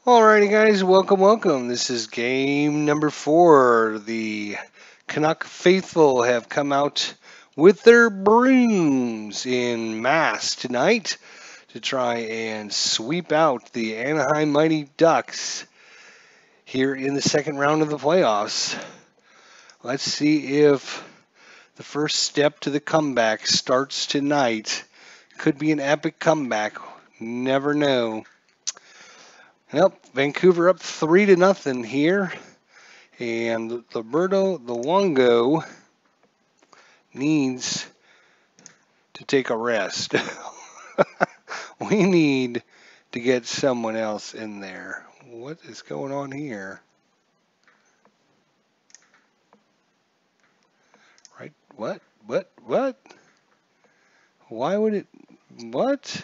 Alrighty, guys, welcome. This is game number 4. The Canuck faithful have come out with their brooms in mass tonight to try and sweep out the Anaheim Mighty Ducks here in the second round of the playoffs. Let's see if the first step to the comeback starts tonight. Could be an epic comeback. Never know. Yep, Vancouver up 3-0 here, and Roberto Luongo needs to take a rest. We need to get someone else in there. What is going on here? Right? What? Why would it? What?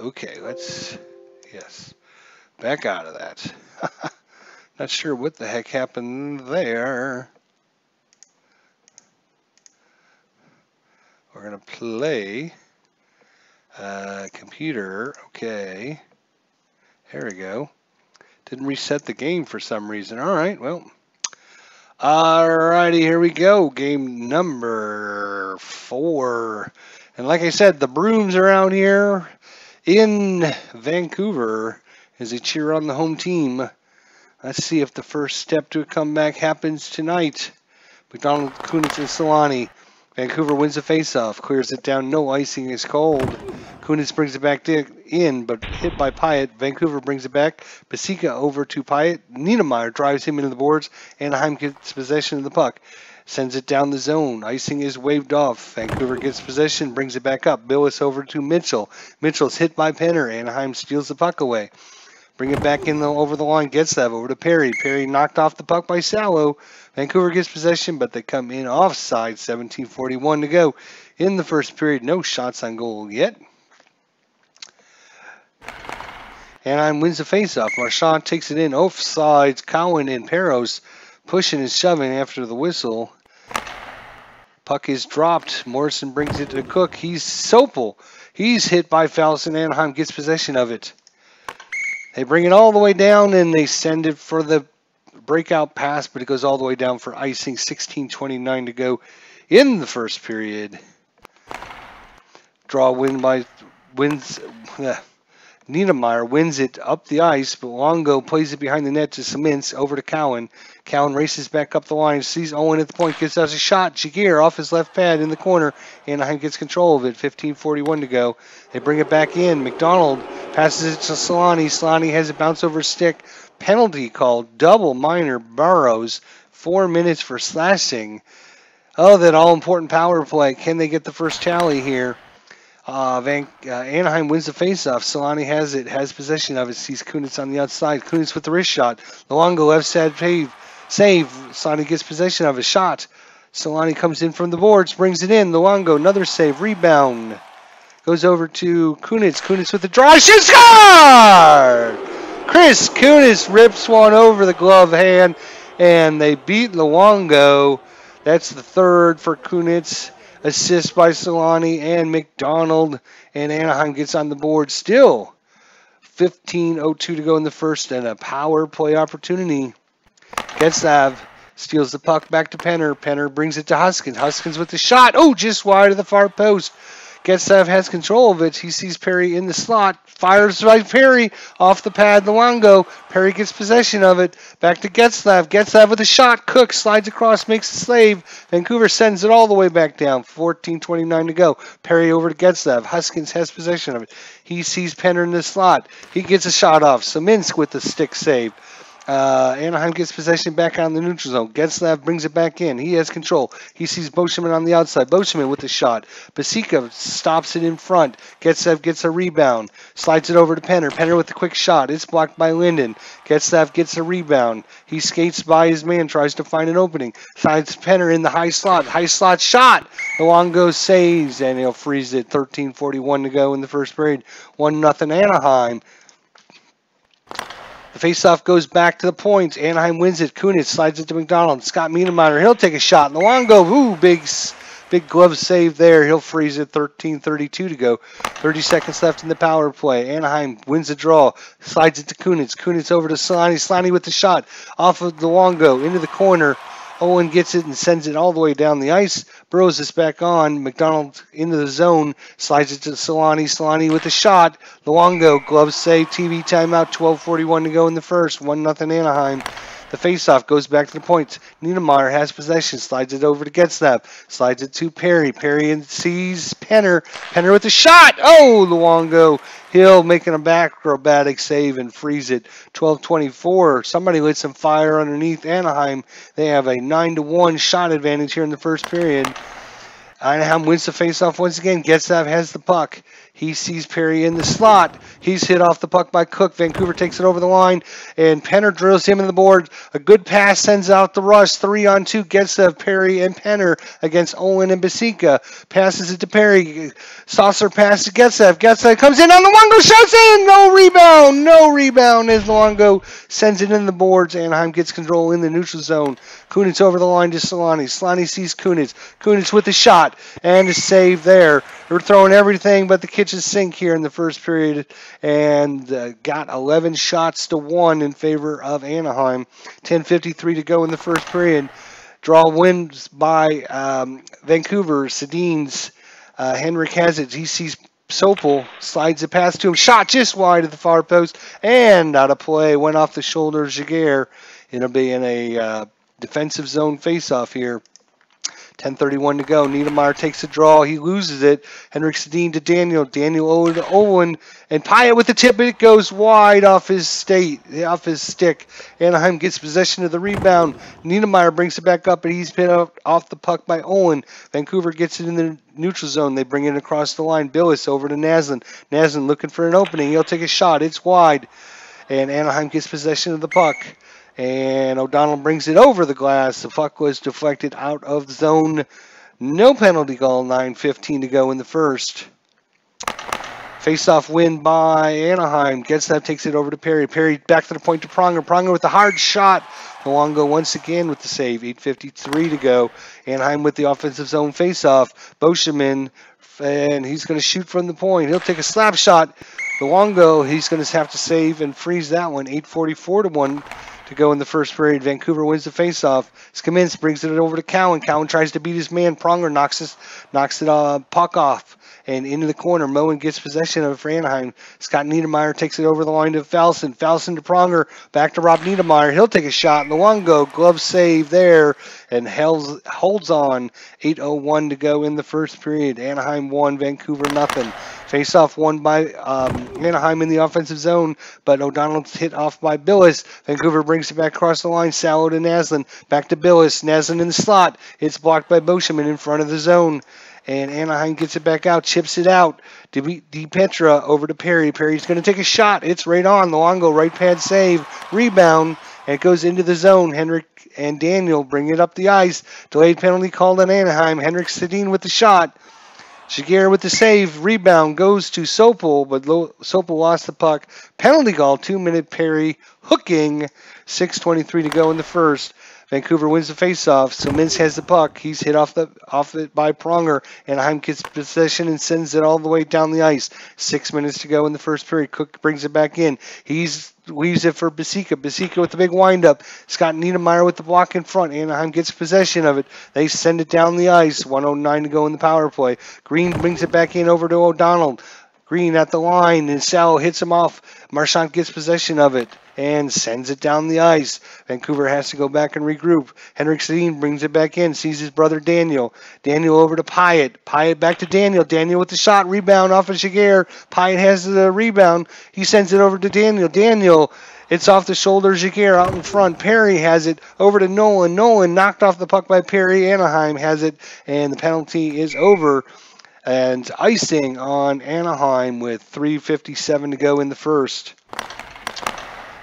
Okay, yes, back out of that. Not sure what the heck happened there. We're going to play computer. Okay, there we go. Didn't reset the game for some reason. All right, well. Alrighty, here we go. Game number 4. And like I said, the brooms are out here in Vancouver as they cheer on the home team. Let's see if the first step to a comeback happens tonight. McDonald, Kunitz, and Solani. Vancouver wins the faceoff, clears it down. No icing is called. Kunitz brings it back in, but hit by Pyatt. Vancouver brings it back. Pasica over to Pyatt. Niedermeyer drives him into the boards. Anaheim gets possession of the puck. Sends it down the zone. Icing is waved off. Vancouver gets possession, brings it back up. Billis over to Mitchell. Mitchell's hit by Penner. Anaheim steals the puck away. Bring it back in over the line. Gets that over to Perry. Perry knocked off the puck by Salo. Vancouver gets possession, but they come in offside. 17:41 to go in the first period. No shots on goal yet. Anaheim wins the faceoff. Marchand takes it in. Offsides. Cowan and Peros pushing and shoving after the whistle. Puck is dropped. Morrison brings it to Cook. He's Sopel. He's hit by Fallon. Anaheim gets possession of it. They bring it all the way down and they send it for the breakout pass, but it goes all the way down for icing. 16:29 to go in the first period. Draw wins. Niedermeyer wins it up the ice, but Luongo plays it behind the net to Simins over to Cowan. Cowan races back up the line, sees Owen at the point, gets out a shot. Jaguar off his left pad in the corner. Anaheim gets control of it. 15:41 to go. They bring it back in. McDonald passes it to Solani. Solani has it bounce over stick. Penalty called. Double minor Burrows. 4 minutes for slashing. Oh, that all-important power play. Can they get the first tally here? Anaheim wins the faceoff. Solani has possession of it. Sees Kunitz on the outside. Kunitz with the wrist shot. Luongo left side save. Solani gets possession of a shot. Solani comes in from the boards, brings it in. Luongo, another save, rebound. Goes over to Kunitz. Kunitz with the draw. Shoot, score! Chris Kunitz rips one over the glove hand, and they beat Luongo. That's the third for Kunitz. Assist by Solani and McDonald, and Anaheim gets on the board still. 15:02 to go in the first, and a power play opportunity. Getsav steals the puck back to Penner. Penner brings it to Huskins. Huskins with the shot. Oh, just wide of the far post. Getsav has control of it. He sees Perry in the slot. Fires by Perry off the pad. Luongo. Perry gets possession of it. Back to Getsav. Getsav with a shot. Cook slides across, makes the save. Vancouver sends it all the way back down. 14:29 to go. Perry over to Getsav. Huskins has possession of it. He sees Penner in the slot. He gets a shot off. Siminsk with the stick save. Anaheim gets possession back on the neutral zone. Getzlav brings it back in. He has control. He sees Boschman on the outside. Boschman with the shot. Pasica stops it in front. Getzlav gets a rebound. Slides it over to Penner. Penner with the quick shot. It's blocked by Linden. Getzlav gets a rebound. He skates by his man. Tries to find an opening. Finds Penner in the high slot. High slot shot. Luongo saves. And he'll freeze it. 13:41 to go in the first period. 1-0 Anaheim. The faceoff goes back to the points. Anaheim wins it. Kunitz slides it to McDonald. Scott Niedermeyer. He'll take a shot. Luongo, big Big glove save there. He'll freeze it. 13:32 to go. 30 seconds left in the power play. Anaheim wins the draw. Slides it to Kunitz. Kunitz over to Solani. Solani with the shot. Off of Luongo. Into the corner. Owen gets it and sends it all the way down the ice. Burrows is back on. McDonald into the zone. Slides it to Solani. Solani with the shot. Luongo. Glove save. TV timeout. 12:41 to go in the first. 1-0 Anaheim. The faceoff goes back to the point. Niedermeyer has possession. Slides it over to Getzlaf. Slides it to Perry. Perry sees Penner. Penner with the shot. Oh, Luongo. Hill making a back acrobatic save and frees it. 12:24. Somebody lit some fire underneath Anaheim. They have a 9-1 shot advantage here in the first period. Anaheim wins the faceoff once again. Getzlaf has the puck. He sees Perry in the slot. He's hit off the puck by Cook. Vancouver takes it over the line, and Penner drills him in the board. A good pass sends out the rush. 3-on-2. Getzlaf, Perry, and Penner against Olin and Basika. Passes it to Perry. Saucer pass to Getzlaf. Getzlaf comes in on Luongo. Shots in. No rebound. No rebound as Luongo sends it in the boards. Anaheim gets control in the neutral zone. Kunitz over the line to Solani. Solani sees Kunitz. Kunitz with the shot and a save there. We're throwing everything but the kitchen sink here in the first period and got 11 shots to 1 in favor of Anaheim. 10:53 to go in the first period. Draw wins by Vancouver. Sedin's Henrik has it. He sees Sopel, slides the pass to him. Shot just wide of the far post and out of play. Went off the shoulder of Jaguar. It'll be in a defensive zone faceoff here. 10:31 to go. Niedermeyer takes the draw. He loses it. Henrik Sedin to Daniel. Daniel over to Owen. And Pyatt with the tip. It goes wide off his stick. Anaheim gets possession of the rebound. Niedermeyer brings it back up, and he's hit off the puck by Owen. Vancouver gets it in the neutral zone. They bring it across the line. Billis over to Naslund. Naslund looking for an opening. He'll take a shot. It's wide. And Anaheim gets possession of the puck. And O'Donnell brings it over the glass. The puck was deflected out of the zone. No penalty call. 9:15 to go in the first. Face-off win by Anaheim. Getzlaf takes it over to Perry. Perry back to the point to Pronger. Pronger with the hard shot. Luongo once again with the save. 8:53 to go. Anaheim with the offensive zone face-off. Boscheman, and he's going to shoot from the point. He'll take a slap shot. Luongo, he's going to have to save and freeze that one. 8:44 to 1 to go in the first period. Vancouver wins the faceoff. Skamins brings it over to Cowan. Cowan tries to beat his man. Pronger knocks it puck off and into the corner. Moen gets possession of it for Anaheim. Scott Niedermeyer takes it over the line to Falson. Falson to Pronger. Back to Rob Niedermeyer. He'll take a shot. Luongo, glove save there and holds on. 8:01 to go in the first period. Anaheim 1, Vancouver nothing. Face-off won by Anaheim in the offensive zone, but O'Donnell's hit off by Billis. Vancouver brings it back across the line. Salo to Naslund. Back to Billis. Naslund in the slot. It's blocked by Boscheman in front of the zone. And Anaheim gets it back out, chips it out. DiPietra over to Perry. Perry's going to take a shot. It's right on. Luongo, right pad save. Rebound. And it goes into the zone. Henrik and Daniel bring it up the ice. Delayed penalty called on Anaheim. Henrik Sedin with the shot. Jaguar with the save. Rebound goes to Sopel, but Sopel lost the puck. Penalty call, 2-minute Perry hooking. 6:23 to go in the first. Vancouver wins the faceoff. So Mintz has the puck. He's hit off it by Pronger. Anaheim gets possession and sends it all the way down the ice. 6 minutes to go in the first period. Cook brings it back in. He's leaves it for Basika. Basika with the big windup. Scott Niedermeyer with the block in front. Anaheim gets possession of it. They send it down the ice. 1:09 to go in the power play. Green brings it back in over to O'Donnell. Green at the line, and Salo hits him off. Marchand gets possession of it and sends it down the ice. Vancouver has to go back and regroup. Henrik Sedin brings it back in, sees his brother Daniel. Daniel over to Pyatt. Pyatt back to Daniel. Daniel with the shot. Rebound off of Jaguar. Pyatt has the rebound. He sends it over to Daniel. Daniel, it's off the shoulder of Jaguar out in front. Perry has it over to Nolan. Nolan knocked off the puck by Perry. Anaheim has it, and the penalty is over. And icing on Anaheim with 3:57 to go in the first.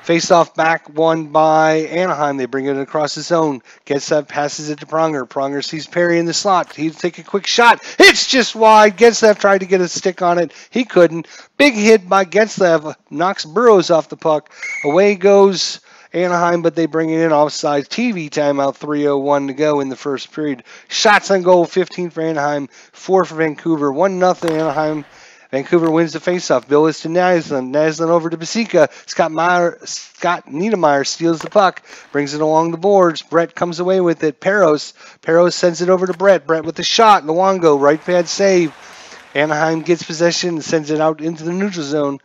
Face-off back won by Anaheim. They bring it across the zone. Getzlaf passes it to Pronger. Pronger sees Perry in the slot. He'd take a quick shot. It's just wide. Getzlaf tried to get a stick on it. He couldn't. Big hit by Getzlaf. Knocks Burrows off the puck. Away goes Anaheim, but they bring it in offside. TV timeout, 3:01 to go in the first period. Shots on goal, 15 for Anaheim, 4 for Vancouver, 1-0 Anaheim. Vancouver wins the faceoff. Bill is to Naslin. Naslin over to Basika. Scott Niedermeyer steals the puck, brings it along the boards. Brett comes away with it. Peros sends it over to Brett. Brett with the shot. Luongo, right pad save. Anaheim gets possession and sends it out into the neutral zone.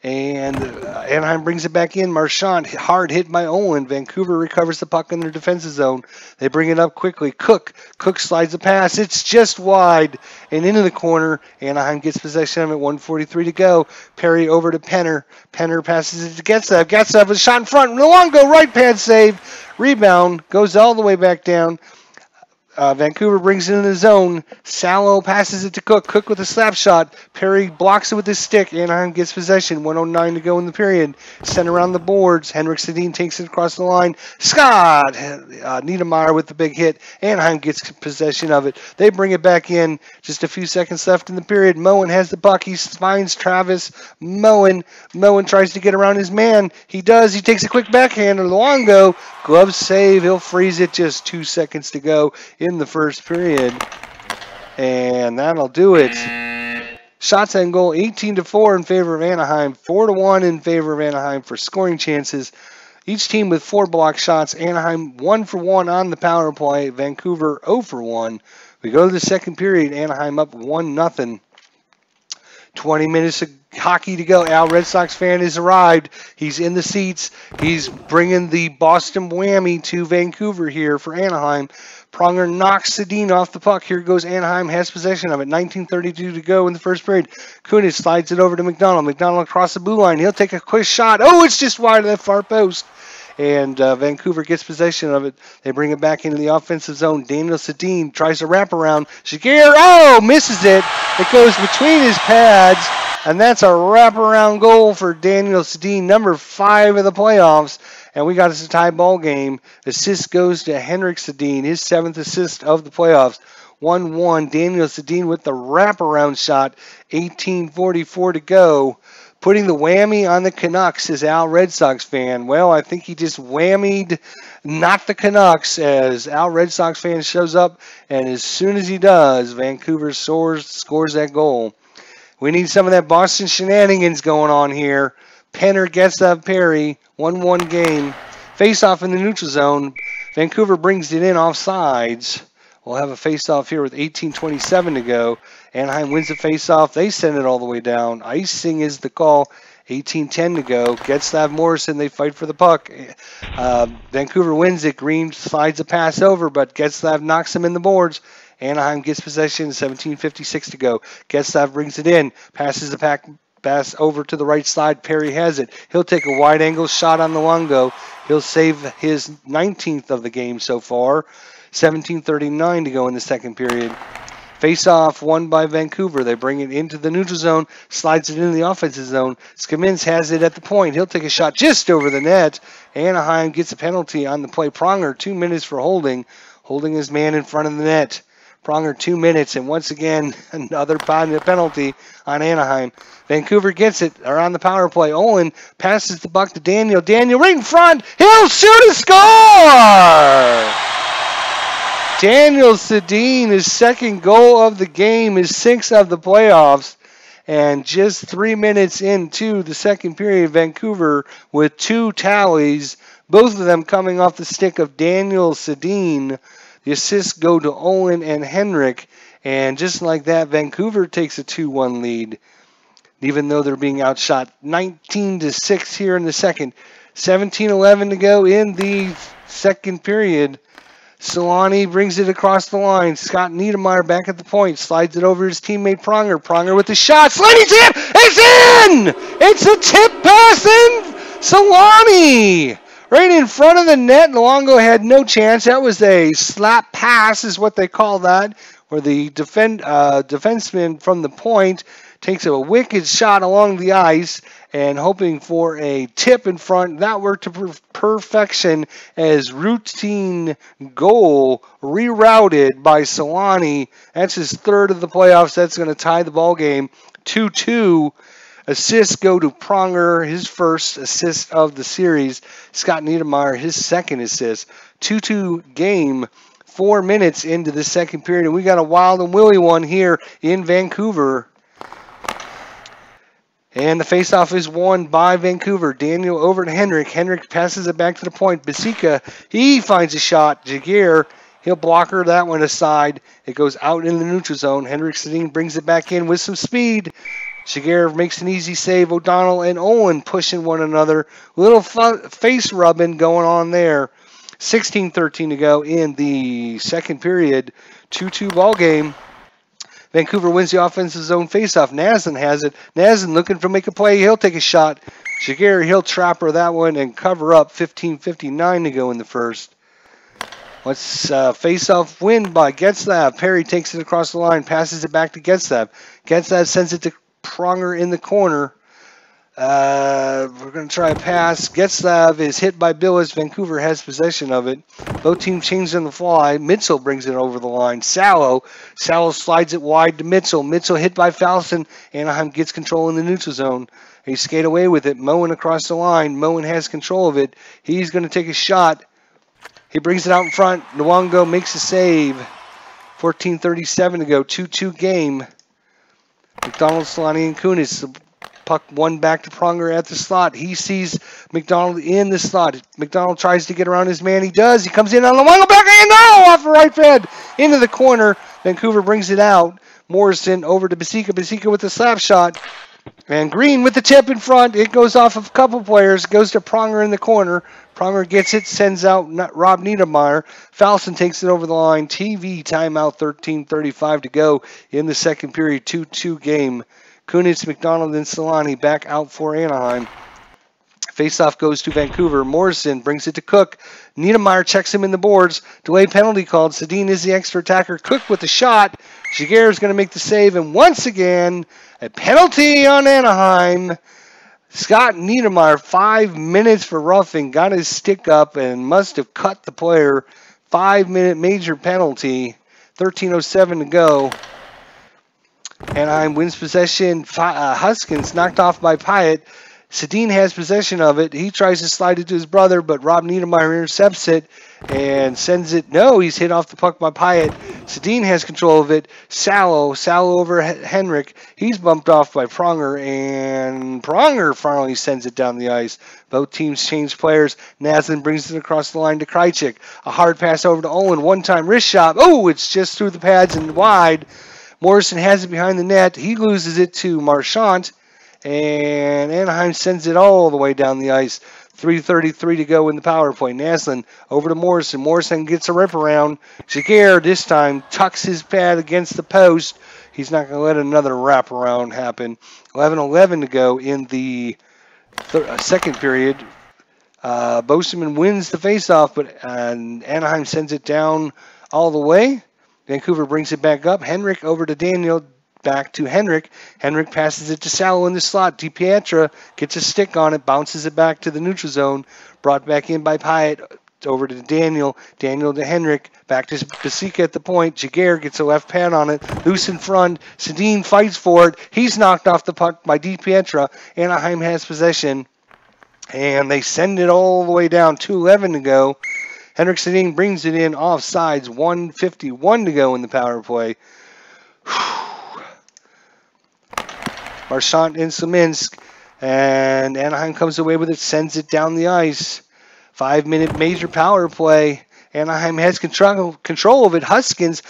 And Anaheim brings it back in. Marchand, hard hit by Owen. Vancouver recovers the puck in their defensive zone. They bring it up quickly. Cook slides a pass. It's just wide and into the corner. Anaheim gets possession of it. 1:43 to go. Perry over to Penner. Penner passes it to Getzev. Getzev with a shot in front. Luongo, right pad save. Rebound. Goes all the way back down. Vancouver brings it in the zone. Salo passes it to Cook. Cook with a slap shot. Perry blocks it with his stick. Anaheim gets possession. 1:09 to go in the period. Sent around the boards. Henrik Sedin takes it across the line. Scott Niedermeyer with the big hit. Anaheim gets possession of it. They bring it back in. Just a few seconds left in the period. Moen has the puck. He finds Travis Moen. Moen tries to get around his man. He does. He takes a quick backhander. Luongo, glove save. He'll freeze it. Just 2 seconds to go in the first period, and that'll do it. Shots on goal, 18-4 in favor of Anaheim, 4-1 in favor of Anaheim for scoring chances. Each team with 4 block shots. Anaheim 1 for 1 on the power play. Vancouver 0 for 1. We go to the second period. Anaheim up 1-0. 20 minutes of hockey to go. Al, Red Sox fan, has arrived. He's in the seats. He's bringing the Boston whammy to Vancouver here for Anaheim. Pronger knocks Sedin off the puck. Here goes Anaheim, has possession of it. 19:32 to go in the first period. Kunitz slides it over to McDonald. McDonald across the blue line. He'll take a quick shot. Oh, it's just wide of that far post. And Vancouver gets possession of it. They bring it back into the offensive zone. Daniel Sedin tries to wrap around. Shakir, misses it. It goes between his pads. And that's a wraparound goal for Daniel Sedin, number 5 of the playoffs. And we got us a tie ball game. Assist goes to Henrik Sedin, his 7th assist of the playoffs. 1-1. Daniel Sedin with the wraparound shot. 18:44 to go. Putting the whammy on the Canucks, says Al, Red Sox fan. Well, I think he just whammied not the Canucks, as Al, Red Sox fan, shows up. And as soon as he does, Vancouver scores that goal. We need some of that Boston shenanigans going on here. Penner gets up Perry. 1-1 game. Face-off in the neutral zone. Vancouver brings it in offsides. We'll have a face-off here with 18:27 to go. Anaheim wins the face-off. They send it all the way down. Icing is the call. 18:10 to go. Getzlav Morrison, they fight for the puck. Vancouver wins it. Green slides a pass over, but Getzlav knocks him in the boards. Anaheim gets possession. 17:56 to go. Getzlav brings it in. Passes the pass over to the right side. Perry has it. He'll take a wide-angle shot on Luongo. He'll save his 19th of the game so far. 17:39 to go in the second period. Face-off won by Vancouver. They bring it into the neutral zone, slides it into the offensive zone. Skamins has it at the point. He'll take a shot just over the net. Anaheim gets a penalty on the play. Pronger, 2 minutes for holding his man in front of the net. Pronger, 2 minutes, and once again, another penalty on Anaheim. Vancouver gets it around the power play. Owen passes the puck to Daniel. Daniel right in front. He'll shoot and score! Daniel Sedin, his second goal of the game, his 6th of the playoffs. And just 3 minutes into the second period, Vancouver with 2 tallies, both of them coming off the stick of Daniel Sedin. The assists go to Owen and Henrik. And just like that, Vancouver takes a 2-1 lead, even though they're being outshot 19-6 here in the second. 17:11 to go in the second period. Solani brings it across the line. Scott Niedermeyer back at the point. Slides it over his teammate Pronger. Pronger with the shot. Sliding tip. It's in! It's a tip pass in Solani! Right in front of the net. Luongo had no chance. That was a slap pass is what they call that, where the defenseman from the point takes a wicked shot along the ice and hoping for a tip in front. That worked to perfection as routine goal rerouted by Solani. That's his 3rd of the playoffs. That's going to tie the ball game 2-2. Assists go to Pronger, his first assist of the series. Scott Niedermayer, his second assist. 2-2 game, 4 minutes into the second period. And we got a wild and willy one here in Vancouver. And the faceoff is won by Vancouver. Daniel over to Henrik. Henrik passes it back to the point. Basika, he finds a shot. Jaguar, he'll block her that one aside. It goes out in the neutral zone. Henrik Sedin brings it back in with some speed. Jaguar makes an easy save. O'Donnell and Owen pushing one another. Little face rubbing going on there. 16-13 to go in the second period. 2-2 ball game. Vancouver wins the offensive zone faceoff. Naslin has it. Naslin looking for make a play. He'll take a shot. Jaguar, he'll trap her that one and cover up. 15:59 to go in the first. Let's face-off win by Getzlav. Perry takes it across the line, passes it back to Getzlav. Getzlav sends it to Pronger in the corner. We're going to try a pass. Getzlav is hit by Billis. Vancouver has possession of it. Both teams change on the fly. Mitchell brings it over the line. Sallow slides it wide to Mitchell. Mitchell hit by Falson. Anaheim gets control in the neutral zone. They skate away with it. Moen across the line. Moen has control of it. He's going to take a shot. He brings it out in front. Nwongo makes a save. 14:37 to go. 2-2 game. McDonald, Solani, and Kunis. The puck one back to Pronger at the slot. He sees McDonald in the slot. McDonald tries to get around his man. He does. He comes in on the Nwongo back and off the right pad into the corner. Vancouver brings it out. Morrison over to Basika. Basika with the slap shot. And Green with the tip in front. It goes off of a couple players. Goes to Pronger in the corner. Pronger gets it, sends out Rob Niedermayer. Falson takes it over the line. TV timeout, 13:35 to go in the second period. 2-2 game. Kunitz, McDonald, and Solani back out for Anaheim. Faceoff goes to Vancouver. Morrison brings it to Cook. Niedermayer checks him in the boards. Delay penalty called. Sedin is the extra attacker. Cook with the shot. Jaguar is going to make the save. And once again, a penalty on Anaheim. Scott Niedermayer, 5 minutes for roughing, got his stick up and must have cut the player. 5-minute major penalty. 13:07 to go. Anaheim wins possession. Huskins knocked off by Pyatt. Sedin has possession of it. He tries to slide it to his brother, but Rob Niedermayer intercepts it and sends it. No, he's hit off the puck by Pyatt. Sedin has control of it. Sallow over Henrik. He's bumped off by Pronger, and Pronger finally sends it down the ice. Both teams change players. Naslin brings it across the line to Krejcik. A hard pass over to Owen. One-time wrist shot. Oh, it's just through the pads and wide. Morrison has it behind the net. He loses it to Marchant. And Anaheim sends it all the way down the ice. 3:33 to go in the power play. Naslin over to Morrison. Morrison gets a rip around. Jaguar this time tucks his pad against the post. He's not going to let another wraparound happen. 11:11 to go in the second period. Boseman wins the faceoff, but Anaheim sends it down all the way. Vancouver brings it back up. Henrik over to Daniel. Back to Henrik. Henrik passes it to Sallow in the slot. DiPietra gets a stick on it, bounces it back to the neutral zone. Brought back in by Pyatt. Over to Daniel. Daniel to Henrik. Back to Basika at the point. Jaguar gets a left pad on it. Loose in front. Sedin fights for it. He's knocked off the puck by DiPietra. Anaheim has possession. And they send it all the way down. 2:11 to go. Henrik Sedin brings it in offsides. 1:51 to go in the power play. Marchant and Seminsk, and Anaheim comes away with it, sends it down the ice. 5-minute major power play. Anaheim has control of it. Huskins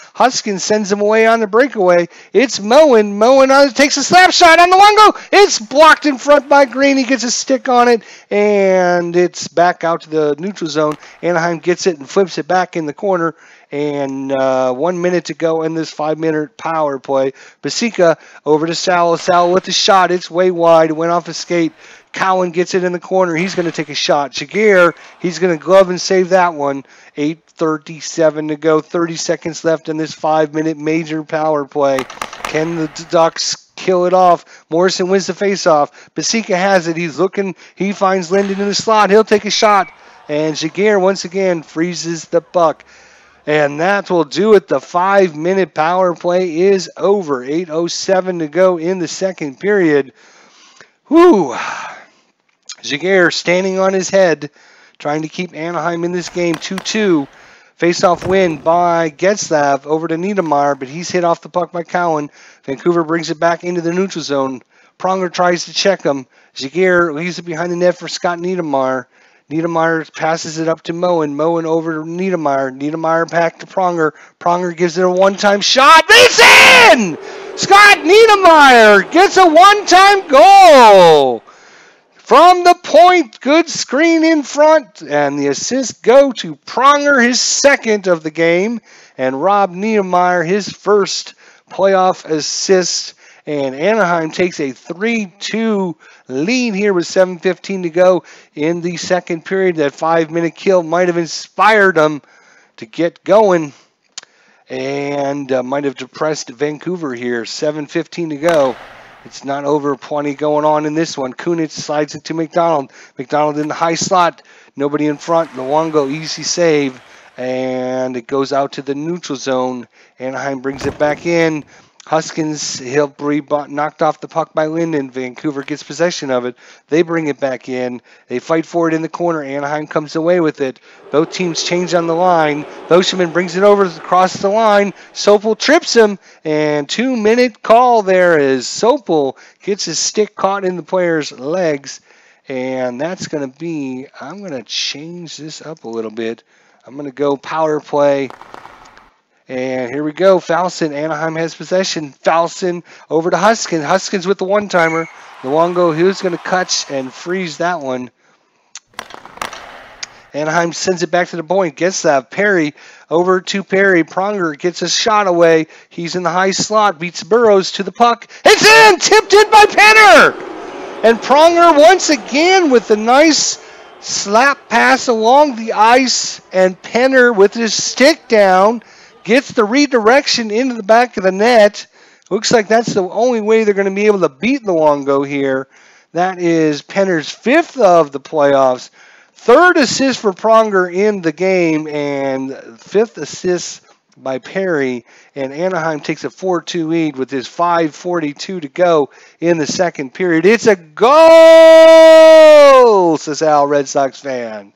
sends him away on the breakaway. It's Moen. Moen takes a slap shot on the Nwongo. It's blocked in front by Green. He gets a stick on it, and it's back out to the neutral zone. Anaheim gets it and flips it back in the corner. And 1 minute to go in this 5-minute power play. Basika over to Sallow. Sallow with the shot. It's way wide. It went off his skate. Cowan gets it in the corner. He's going to take a shot. Jaguar, he's going to glove and save that one. 8:37 to go. 30 seconds left in this 5-minute major power play. Can the Ducks kill it off? Morrison wins the faceoff. Basika has it. He's looking. He finds Linden in the slot. He'll take a shot. And Jaguar once again freezes the puck. And that will do it. The 5-minute power play is over. 8:07 to go in the second period. Whew. Jaguar standing on his head, trying to keep Anaheim in this game. 2-2. Face-off win by Getzlav over to Niedermayer, but he's hit off the puck by Cowan. Vancouver brings it back into the neutral zone. Pronger tries to check him. Jaguar leaves it behind the net for Scott Niedermayer. Niedermayer passes it up to Moen. Moen over to Niedermayer. Niedermayer back to Pronger. Pronger gives it a one-time shot. It's in! Scott Niedermayer gets a one-time goal! From the point, good screen in front, and the assist go to Pronger, his second of the game, and Rob Niedermayer, his first playoff assist. And Anaheim takes a 3-2 lead here with 7:15 to go in the second period. That 5-minute kill might have inspired them to get going and might have depressed Vancouver here. 7:15 to go. It's not over. Plenty going on in this one. Kunitz slides it to McDonald. McDonald in the high slot. Nobody in front. Luongo, easy save. And it goes out to the neutral zone. Anaheim brings it back in. Huskins, he'll be knocked off the puck by Linden. Vancouver gets possession of it. They bring it back in. They fight for it in the corner. Anaheim comes away with it. Both teams change on the line. Boschman brings it over across the line. Sopel trips him, and 2-minute call there as Sopel gets his stick caught in the player's legs. And that's going to be, I'm going to change this up a little bit. I'm going to go power play. And here we go. Falson. Anaheim has possession. Falson over to Huskins. Huskins with the one-timer. Luongo, who's going to catch and freeze that one. Anaheim sends it back to the point. Gets that. Perry over to Perry. Pronger gets a shot away. He's in the high slot. Beats Burrows to the puck. It's in! Tipped in by Penner! And Pronger once again with a nice slap pass along the ice. And Penner with his stick down gets the redirection into the back of the net. Looks like that's the only way they're going to be able to beat Luongo here. That is Penner's 5th of the playoffs. 3rd assist for Pronger in the game, and 5th assist by Perry. And Anaheim takes a 4-2 lead with his 5:42 to go in the second period. It's a goal, says Al, Red Sox fan.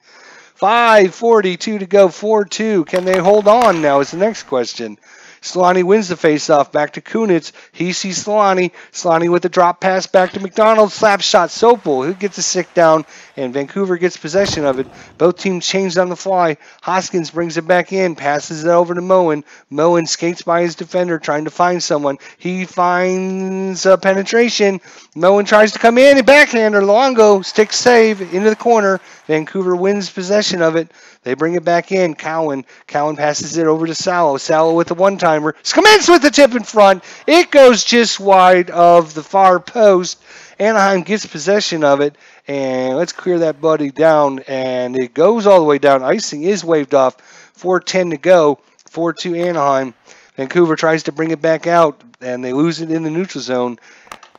5:42 to go, 4-2. Can they hold on now is the next question. Solani wins the faceoff back to Kunitz. He sees Solani. Solani with the drop pass back to McDonald. Slap shot Sopel, who gets a stick down, and Vancouver gets possession of it. Both teams changed on the fly. Hoskins brings it back in, passes it over to Moen. Moen skates by his defender, trying to find someone. He finds a penetration. Moen tries to come in, and backhander. Luongo, stick save into the corner. Vancouver wins possession of it. They bring it back in. Cowan passes it over to Salo. Salo with the one-timer. Skamens with the tip in front. It goes just wide of the far post. Anaheim gets possession of it. And let's clear that buddy down. And it goes all the way down. Icing is waved off. 4:10 to go. 4-2 Anaheim. Vancouver tries to bring it back out. And they lose it in the neutral zone.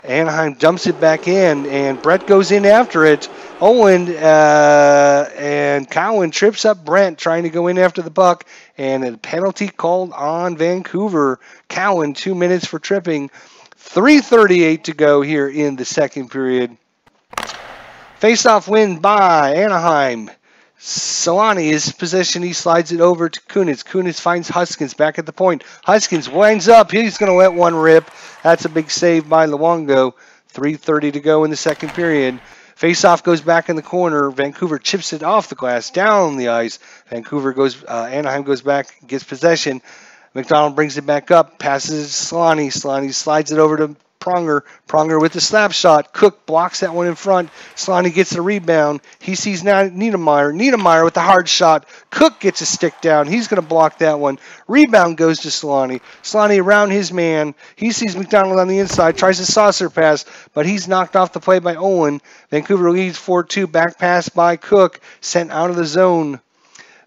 Anaheim dumps it back in, and Brett goes in after it. Owen and Cowan trips up Brent trying to go in after the puck, and a penalty called on Vancouver. Cowan, 2 minutes for tripping. 3:38 to go here in the second period. Face-off win by Anaheim. Solani is possession. He slides it over to Kunitz. Kunitz finds Huskins back at the point. Huskins winds up. He's going to let one rip. That's a big save by Luongo. 3:30 to go in the second period. Face-off goes back in the corner. Vancouver chips it off the glass, down the ice. Anaheim goes back, gets possession. McDonald brings it back up, passes it to Solani. Solani slides it over to Pronger. Pronger with the slap shot. Cook blocks that one in front. Solani gets the rebound. He sees Niedermayer. Niedermayer with the hard shot. Cook gets a stick down. He's going to block that one. Rebound goes to Solani. Solani around his man. He sees McDonald on the inside. Tries a saucer pass, but he's knocked off the play by Owen. Vancouver leads 4-2. Back pass by Cook. Sent out of the zone.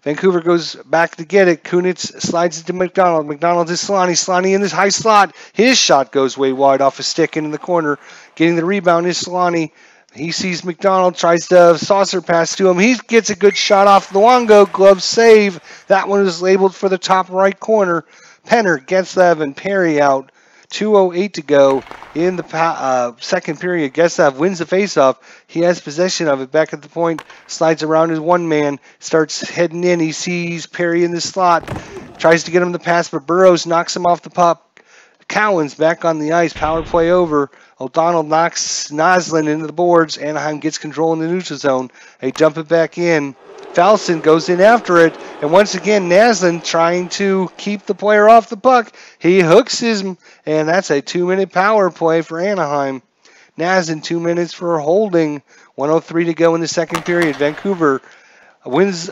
Vancouver goes back to get it. Kunitz slides it to McDonald. McDonald to Solani. Solani in this high slot. His shot goes way wide off a stick into the corner. Getting the rebound is Solani. He sees McDonald, tries to saucer pass to him. He gets a good shot off Luongo. Glove save. That one is labeled for the top right corner. Penner gets that and Perry out. 2:08 to go in the second period. Getzlaf wins the faceoff. He has possession of it back at the point, slides around his one man, starts heading in. He sees Perry in the slot, tries to get him the pass, but Burrows knocks him off the puck. Cowan's back on the ice, power play over. O'Donnell knocks Naslund into the boards. Anaheim gets control in the neutral zone. They dump it back in. Falson goes in after it, and once again, Naslund trying to keep the player off the puck. He hooks him, and that's a 2-minute power play for Anaheim. Naslund 2 minutes for holding. 1:03 to go in the second period. Vancouver loses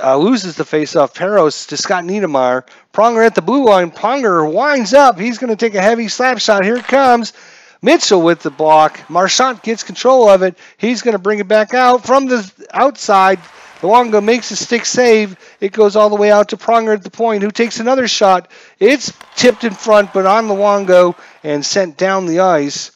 the faceoff. Peros to Scott Niedermayer. Pronger at the blue line. Pronger winds up. He's going to take a heavy slap shot. Here it comes. Mitchell with the block. Marchand gets control of it. He's going to bring it back out from the outside. Luongo makes a stick save. It goes all the way out to Pronger at the point, who takes another shot. It's tipped in front, but on Luongo and sent down the ice.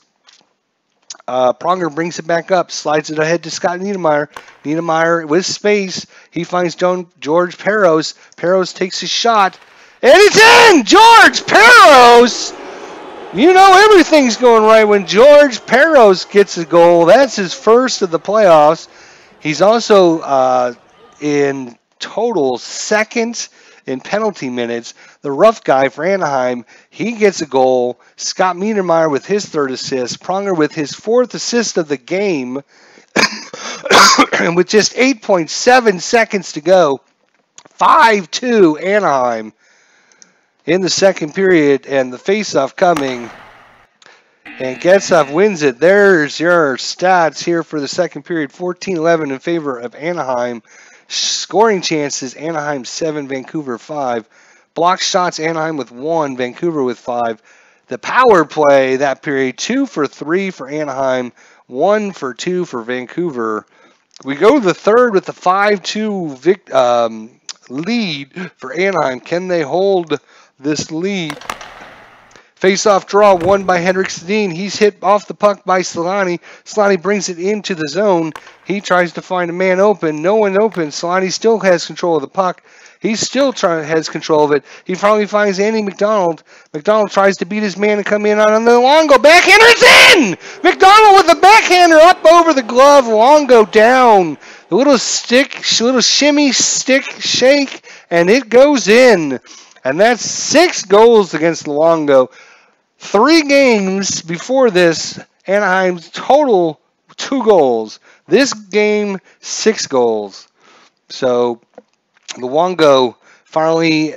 Pronger brings it back up, slides it ahead to Scott Niedermayer. Niedermayer with space. He finds George Peros. Peros takes a shot, and it's in! George Peros! You know everything's going right when George Peros gets a goal. That's his first of the playoffs. He's also in total second in penalty minutes. The rough guy for Anaheim, he gets a goal. Scott Niedermayer with his third assist. Pronger with his fourth assist of the game. And with just 8.7 seconds to go, 5-2 Anaheim in the second period, and the faceoff coming. And Getzlaf wins it. There's your stats here for the second period. 14-11 in favor of Anaheim. Scoring chances, Anaheim 7, Vancouver 5. Block shots, Anaheim with 1, Vancouver with 5. The power play that period, 2 for 3 for Anaheim, 1 for 2 for Vancouver. We go to the third with the 5-2 lead for Anaheim. Can they hold this lead? Face-off draw won by Henrik Sedin. He's hit off the puck by Solani. Solani brings it into the zone. He tries to find a man open. No one open. Solani still has control of the puck. He still has control of it. He finally finds Andy McDonald. McDonald tries to beat his man and come in on the Luongo. Backhander, it's in! McDonald with the backhander up over the glove. Luongo down. The little shimmy stick shake, and it goes in. And that's 6 goals against Luongo. 3 games before this, Anaheim's total 2 goals. This game, 6 goals. So Luongo finally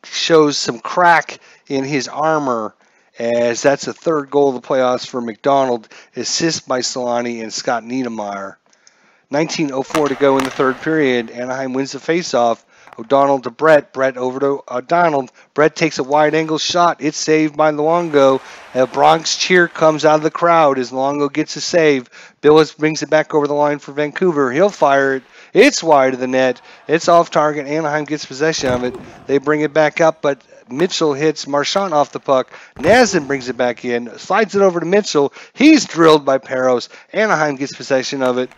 shows some crack in his armor, as that's the 3rd goal of the playoffs for McDonald. Assist by Solani and Scott Niedermayer. 19:04 to go in the 3rd period. Anaheim wins the faceoff. O'Donnell to Brett. Brett over to O'Donnell. Brett takes a wide-angle shot. It's saved by Luongo. A Bronx cheer comes out of the crowd as Luongo gets a save. Billis brings it back over the line for Vancouver. He'll fire it. It's wide of the net. It's off target. Anaheim gets possession of it. They bring it back up, but Mitchell hits Marchand off the puck. Naslund brings it back in. Slides it over to Mitchell. He's drilled by Peros. Anaheim gets possession of it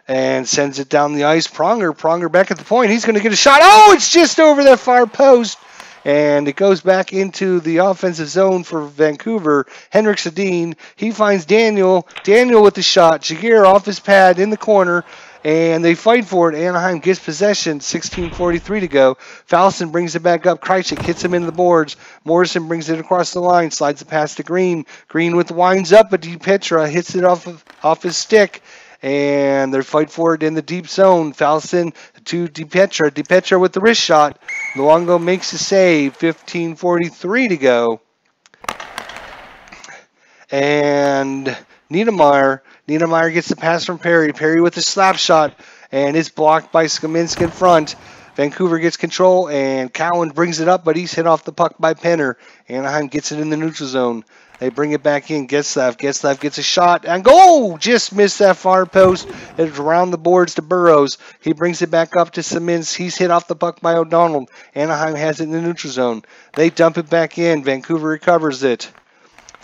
and sends it down the ice. Pronger back at the point. He's going to get a shot. Oh, it's just over that far post. And it goes back into the offensive zone for Vancouver. Henrik Sedin, he finds Daniel. Daniel with the shot. Jaguar off his pad in the corner. And they fight for it. Anaheim gets possession. 16:43 to go. Falson brings it back up. Krejcik hits him into the boards. Morrison brings it across the line. Slides it past to Green. Green with the winds up, but DiPietra hits it off his stick. And they fight for it in the deep zone. Falson to DiPietra. DiPietra with the wrist shot. Luongo makes a save. 15:43 to go. And Niedermayer gets the pass from Perry. Perry with the slap shot. And it's blocked by Skaminski in front. Vancouver gets control, and Cowan brings it up, but he's hit off the puck by Penner. Anaheim gets it in the neutral zone. They bring it back in. Getzlaf gets a shot, and goal! Just missed that far post. It's around the boards to Burrows. He brings it back up to Simmons. He's hit off the puck by O'Donnell. Anaheim has it in the neutral zone. They dump it back in. Vancouver recovers it.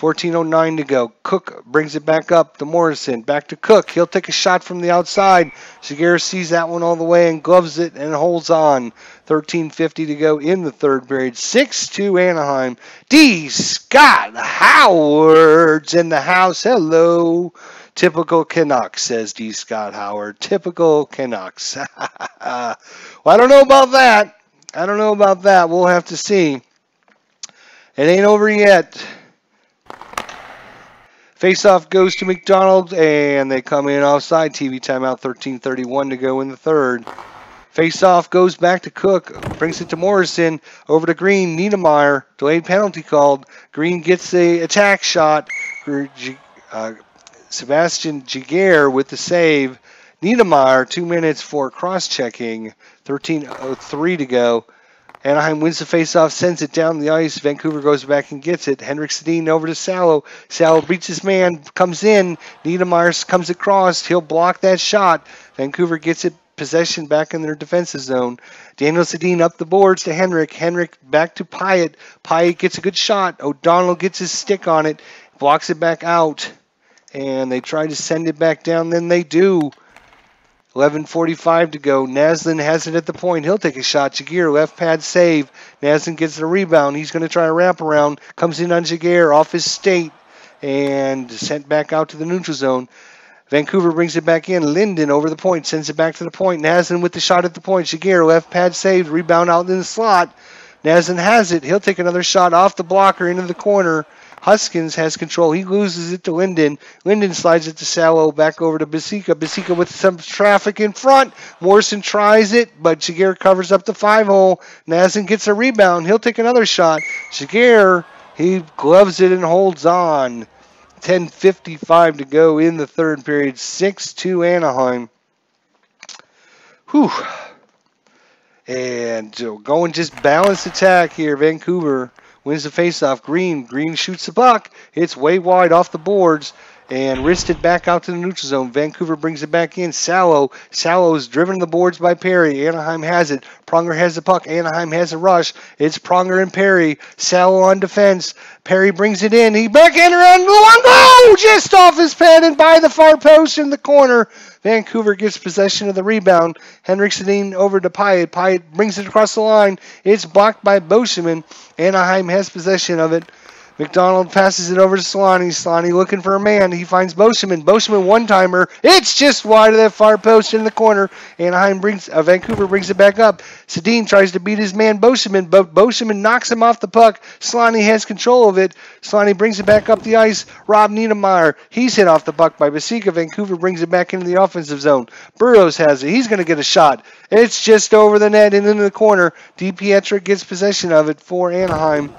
14:09 to go. Cook brings it back up to Morrison. Back to Cook. He'll take a shot from the outside. Shigeru sees that one all the way and gloves it and holds on. 13:50 to go in the third period. 6-2 Anaheim. D. Scott Howard's in the house. Hello. Typical Canucks, says D. Scott Howard. Typical Canucks. Well, I don't know about that. We'll have to see. It ain't over yet. Faceoff goes to McDonald, and they come in offside. TV timeout, 13:31 to go in the third. Faceoff goes back to Cook, brings it to Morrison, over to Green. Niedermeyer, delayed penalty called. Green gets the attack shot. Sebastian Giguere with the save. Niedermeyer, 2 minutes for cross-checking. 13:03 to go. Anaheim wins the faceoff, sends it down the ice. Vancouver goes back and gets it. Henrik Sedin over to Salo. Salo beats his man, comes in. Niedermeyer comes across. He'll block that shot. Vancouver gets it possession back in their defensive zone. Daniel Sedin up the boards to Henrik. Henrik back to Pyatt. Pyatt gets a good shot. O'Donnell gets his stick on it. Blocks it back out. And they try to send it back down. Then they do. 11:45 to go. Naslin has it at the point. He'll take a shot. Giguere, left pad save. Naslin gets the rebound. He's going to try a wraparound. Comes in on Giguere off his skate and sent back out to the neutral zone. Vancouver brings it back in. Linden over the point. Sends it back to the point. Naslin with the shot at the point. Giguere, left pad saved. Rebound out in the slot. Naslin has it. He'll take another shot off the blocker into the corner. Huskins has control. He loses it to Linden. Linden slides it to Salo, back over to Basica. Basica with some traffic in front. Morrison tries it, but Giguere covers up the 5-hole. Naslin gets a rebound. He'll take another shot. Giguere, he gloves it and holds on. 10:55 to go in the third period. 6-2 Anaheim. Whew. And going just balanced attack here. Vancouver wins the faceoff. Green shoots the puck. It's way wide off the boards and wristed back out to the neutral zone. Vancouver brings it back in. Salo's driven the boards by Perry. Anaheim has it. Pronger has the puck. Anaheim has a rush. It's Pronger and Perry. Salo on defense. Perry brings it in. He backhander on Luongo! Just off his pad and by the far post in the corner. Vancouver gets possession of the rebound. Henrik Sedin over to Pyatt. Pyatt brings it across the line. It's blocked by Boscheman. Anaheim has possession of it. McDonald passes it over to Solani. Solani looking for a man. He finds Boscheman. Boscheman one-timer. It's just wide of that far post in the corner. Vancouver brings it back up. Sedin tries to beat his man Boscheman, but Boscheman knocks him off the puck. Solani has control of it. Solani brings it back up the ice. Rob Niedermeyer. He's hit off the puck by Basica. Vancouver brings it back into the offensive zone. Burroughs has it. He's going to get a shot. It's just over the net and into the corner. DiPietro gets possession of it for Anaheim.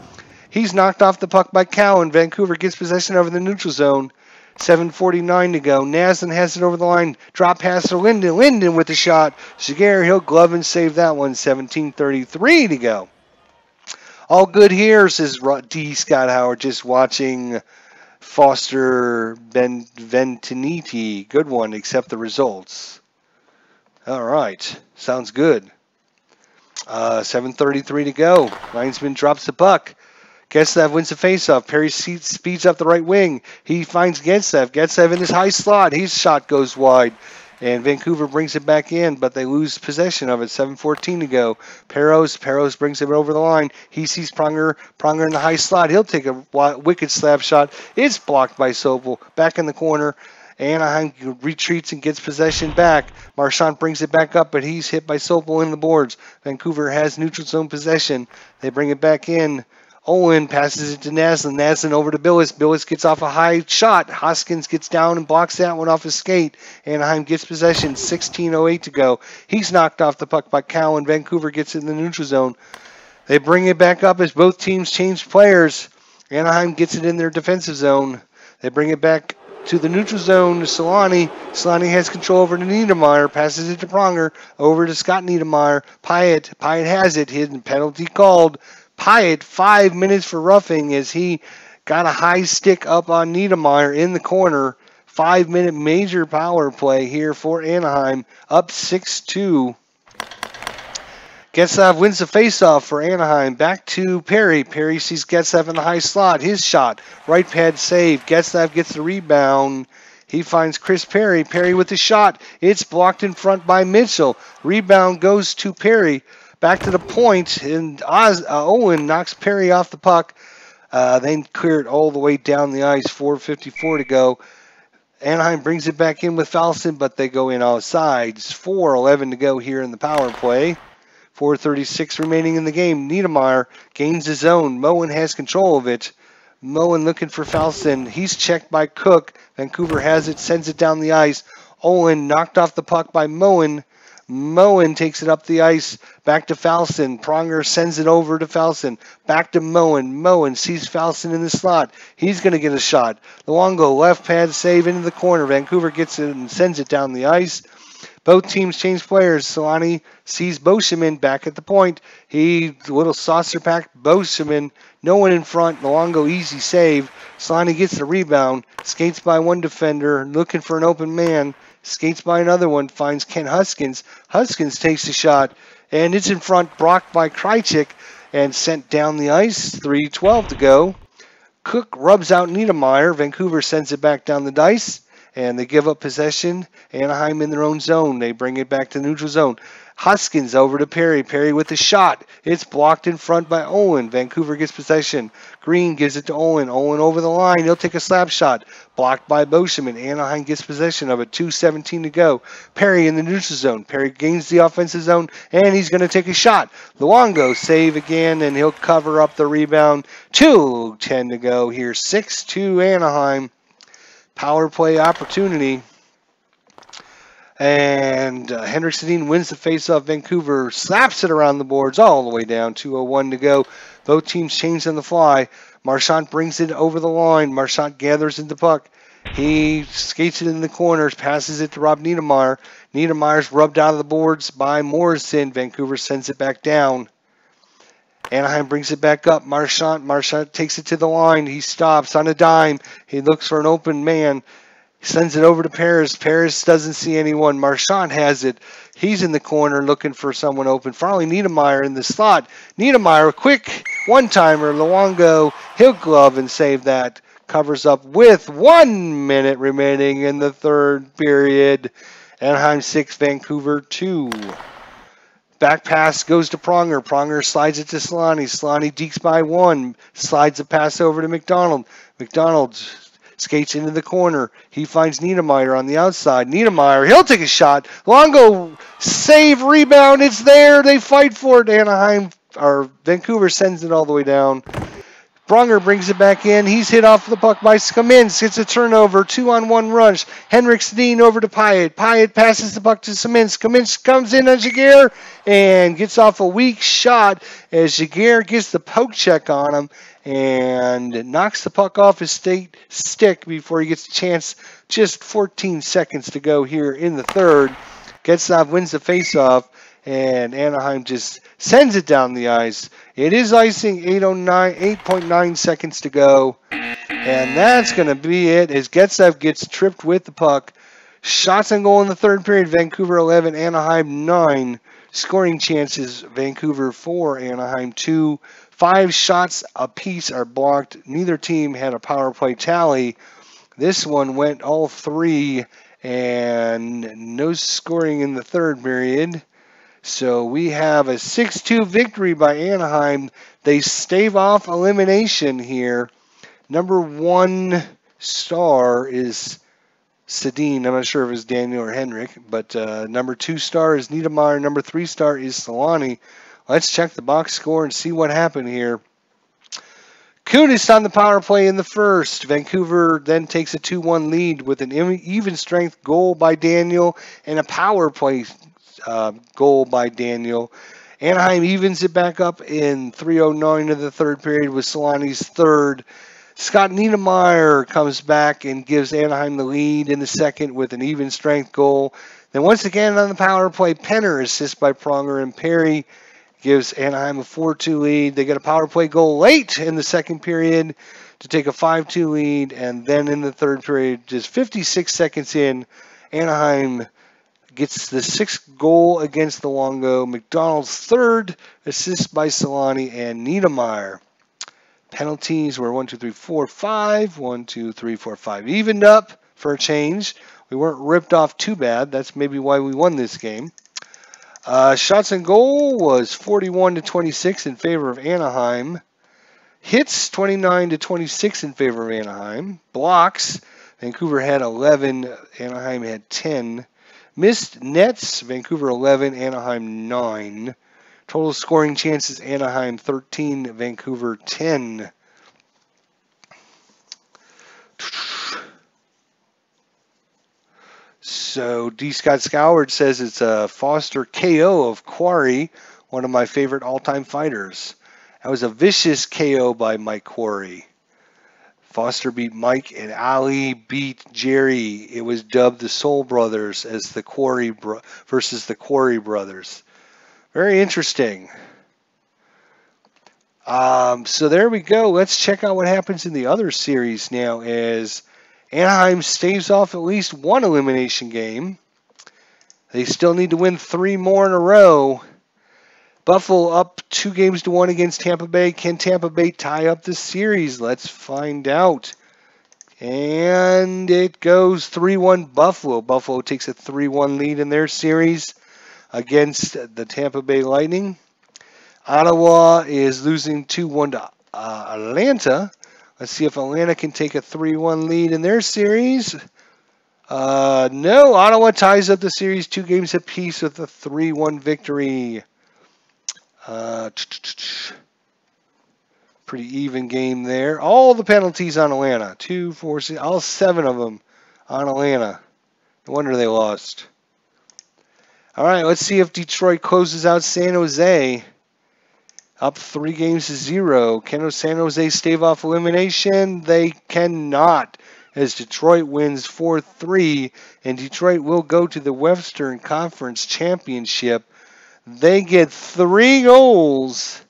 He's knocked off the puck by Cowan. Vancouver gets possession over the neutral zone. 7:49 to go. Naslin has it over the line. Drop pass to Linden. Linden with the shot. Giguere, he'll glove and save that one. 17:33 to go. All good here, says D. Scott Howard, just watching Foster Ventiniti. Good one, except the results. All right. Sounds good. 7:33 to go. Linesman drops the puck. Getsev wins the faceoff. Perry speeds up the right wing. He finds Getsev. Getsev in his high slot. His shot goes wide. And Vancouver brings it back in, but they lose possession of it. 7:14 to go. Perros brings it over the line. He sees Pronger in the high slot. He'll take a wicked slap shot. It's blocked by Sopel. Back in the corner. Anaheim retreats and gets possession back. Marchand brings it back up, but he's hit by Sopel in the boards. Vancouver has neutral zone possession. They bring it back in. Owen passes it to Naslin. Naslin over to Billis. Billis gets off a high shot. Hoskins gets down and blocks that one off his skate. Anaheim gets possession. 16:08 to go. He's knocked off the puck by Cowan. Vancouver gets in the neutral zone. They bring it back up as both teams change players. Anaheim gets it in their defensive zone. They bring it back to the neutral zone to Solani. Solani has control over to Niedermeyer. Passes it to Pronger. Over to Scott Niedermeyer. Pyatt has it. Hidden penalty called. Pyatt, 5 minutes for roughing as he got a high stick up on Niedermeyer in the corner. 5-minute major power play here for Anaheim. Up 6-2. Getzlav wins the faceoff for Anaheim. Back to Perry. Perry sees Getzlav in the high slot. His shot. Right pad save. Getzlav gets the rebound. He finds Chris Perry. Perry with the shot. It's blocked in front by Mitchell. Rebound goes to Perry. Back to the point, and Owen knocks Perry off the puck. Then clear it all the way down the ice. 4:54 to go. Anaheim brings it back in with Falson, but they go in all sides. 4:11 to go here in the power play. 4:36 remaining in the game. Niedermeyer gains his zone. Moen has control of it. Moen looking for Falson. He's checked by Cook. Vancouver has it, sends it down the ice. Owen knocked off the puck by Moen. Moen takes it up the ice, back to Falson. Pronger sends it over to Falson. Back to Moen. Moen sees Falson in the slot. He's going to get a shot. Luongo, left pad save into the corner. Vancouver gets it and sends it down the ice. Both teams change players. Solani sees Boscheman back at the point. Little saucer pack. Boscheman, no one in front. Luongo, easy save. Solani gets the rebound. Skates by one defender, looking for an open man. Skates by another one, finds Ken Huskins. Huskins takes the shot, and it's in front, blocked by Krejcik, and sent down the ice. 3:12 to go. Cook rubs out Niedermeyer. Vancouver sends it back down the dice, and they give up possession. Anaheim in their own zone. They bring it back to the neutral zone. Huskins over to Perry. Perry with the shot. It's blocked in front by Owen. Vancouver gets possession. Green gives it to Owen. Owen over the line. He'll take a slap shot. Blocked by Boscheman. Anaheim gets possession of it. 2:17 to go. Perry in the neutral zone. Perry gains the offensive zone, and he's going to take a shot. Luongo save again, and he'll cover up the rebound. 2:10 to go here. 6-2 Anaheim. Power play opportunity. And Henrik Sedin wins the faceoff. Vancouver slaps it around the boards all the way down. 2:01 to go. Both teams change on the fly. Marchand brings it over the line. Marchand gathers in the puck. He skates it in the corners, passes it to Rob Niedermeyer. Niedermeyer's rubbed out of the boards by Morrison. Vancouver sends it back down. Anaheim brings it back up. Marchand takes it to the line. He stops on a dime. He looks for an open man. Sends it over to Paris. Paris doesn't see anyone. Marchand has it. He's in the corner looking for someone open. Finally, Niedermeyer in the slot. Niedermeyer, quick one-timer. Luongo, he'll glove and save that. Covers up with 1 minute remaining in the third period. Anaheim 6, Vancouver 2. Back pass goes to Pronger. Pronger slides it to Solani. Solani dekes by one. Slides the pass over to McDonald. McDonald skates into the corner. He finds Niedermeyer on the outside. Niedermeyer, he'll take a shot. Luongo, save, rebound. It's there. They fight for it. Vancouver sends it all the way down. Pronger brings it back in. He's hit off the puck by Skamins. Gets a turnover. 2-on-1 rush. Henrik Sedin over to Pyatt. Pyatt passes the puck to Skamins. Skamins comes in on Jaguar and gets off a weak shot as Jaguar gets the poke check on him and knocks the puck off his stick before he gets a chance. Just 14 seconds to go here in the third. Getzlav wins the faceoff, and Anaheim just sends it down the ice. It is icing, 8.9 seconds to go. And that's going to be it as Getzlav gets tripped with the puck. Shots on goal in the third period, Vancouver 11, Anaheim 9. Scoring chances, Vancouver 4, Anaheim 2. 5 shots apiece are blocked. Neither team had a power play tally. This one went all 3, and no scoring in the third period. So we have a 6-2 victory by Anaheim. They stave off elimination here. Number 1 star is Sedin. I'm not sure if it's Daniel or Henrik, but number 2 star is Niedermeyer. Number 3 star is Solani. Let's check the box score and see what happened here. Kunis on the power play in the first. Vancouver then takes a 2-1 lead with an even strength goal by Daniel and a power play goal by Daniel. Anaheim evens it back up in 3:09 of the third period with Solani's third. Scott Niedermeyer comes back and gives Anaheim the lead in the second with an even strength goal. Then once again on the power play, Penner assist by Pronger, and Perry gives Anaheim a 4-2 lead. They get a power play goal late in the second period to take a 5-2 lead, and then in the third period, just 56 seconds in, Anaheim gets the 6th goal against the Luongo. McDonald's 3rd assist by Solani and Niedermeyer. Penalties were 1, 2, 3, 4, 5. 1, 2, 3, 4, 5. Evened up for a change. We weren't ripped off too bad. That's maybe why we won this game. Shots on goal was 41-26 in favor of Anaheim. Hits 29-26 in favor of Anaheim. Blocks, Vancouver had 11, Anaheim had 10. Missed nets, Vancouver 11, Anaheim 9. Total scoring chances, Anaheim 13, Vancouver 10. So D. Scott Scoured says it's a Foster KO of Quarry, one of my favorite all-time fighters. That was a vicious KO by Mike Quarry. Foster beat Mike and Ali beat Jerry. It was dubbed the Soul Brothers as the Quarry versus the Quarry Brothers. Very interesting. So there we go. Let's check out what happens in the other series now as Anaheim staves off at least one elimination game. They still need to win 3 more in a row. Buffalo up 2-1 against Tampa Bay. Can Tampa Bay tie up the series? Let's find out. And it goes 3-1 Buffalo. Buffalo takes a 3-1 lead in their series against the Tampa Bay Lightning. Ottawa is losing 2-1 to Atlanta. Let's see if Atlanta can take a 3-1 lead in their series. No, Ottawa ties up the series 2 games apiece with a 3-1 victory. Pretty even game there. All the penalties on Atlanta. 2, 4, 6, all 7 of them on Atlanta. No wonder they lost. All right, let's see if Detroit closes out San Jose. Up 3-0. Can San Jose stave off elimination? They cannot, as Detroit wins 4-3, and Detroit will go to the Western Conference Championship. They get 3 goals,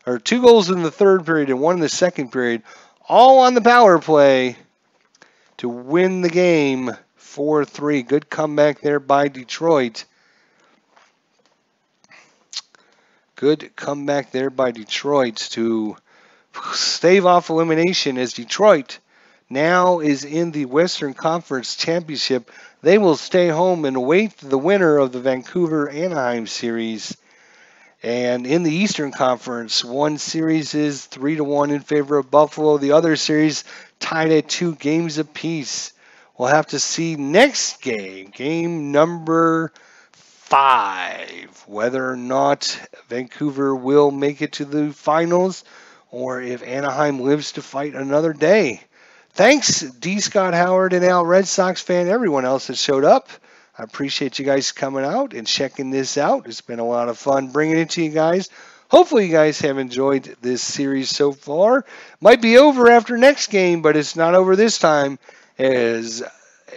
or 2 goals in the 3rd period and 1 in the 2nd period, all on the power play to win the game 4-3. Good comeback there by Detroit. Good comeback there by Detroit to stave off elimination as Detroit now is in the Western Conference Championship. They will stay home and await the winner of the Vancouver-Anaheim series. And in the Eastern Conference, one series is 3-1 in favor of Buffalo. The other series tied at 2 games apiece. We'll have to see next game, game number 5, whether or not Vancouver will make it to the finals or if Anaheim lives to fight another day. Thanks, D. Scott Howard and Al Red Sox fan, everyone else that showed up. I appreciate you guys coming out and checking this out. It's been a lot of fun bringing it to you guys. Hopefully you guys have enjoyed this series so far. Might be over after next game, but it's not over this time as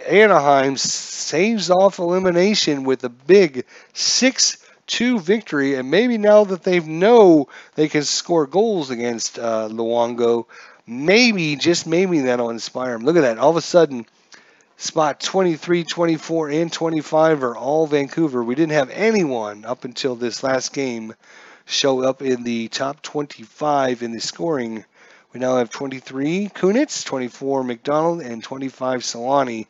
Anaheim saves off elimination with a big 6-2 victory. And maybe now that they know they can score goals against Luongo, maybe, just maybe, that'll inspire them. Look at that. All of a sudden, spot 23, 24, and 25 are all Vancouver. We didn't have anyone up until this last game show up in the top 25 in the scoring. We now have 23 Kunitz, 24 McDonald, and 25 Solani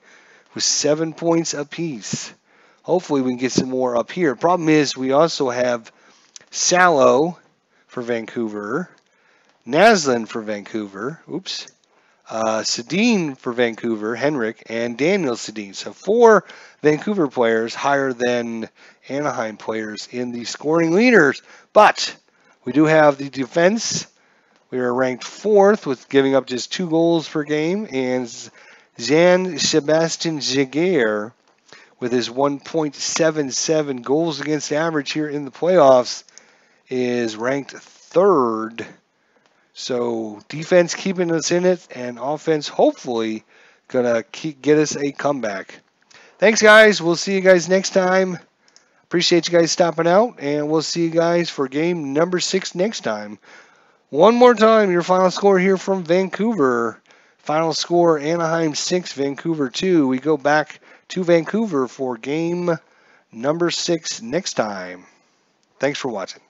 with 7 points apiece. Hopefully we can get some more up here. Problem is we also have Salo for Vancouver, Naslin for Vancouver, Sedin for Vancouver, Henrik, and Daniel Sedin. So 4 Vancouver players higher than Anaheim players in the scoring leaders. But we do have the defense. We are ranked 4th with giving up just 2 goals per game. And Jean-Sebastien Giguère, with his 1.77 goals against average here in the playoffs, is ranked 3rd. So defense keeping us in it, and offense hopefully gonna get us a comeback. Thanks, guys. We'll see you guys next time. Appreciate you guys stopping out, and we'll see you guys for game number 6 next time. One more time, your final score here from Vancouver. Final score, Anaheim 6, Vancouver 2. We go back to Vancouver for game number 6 next time. Thanks for watching.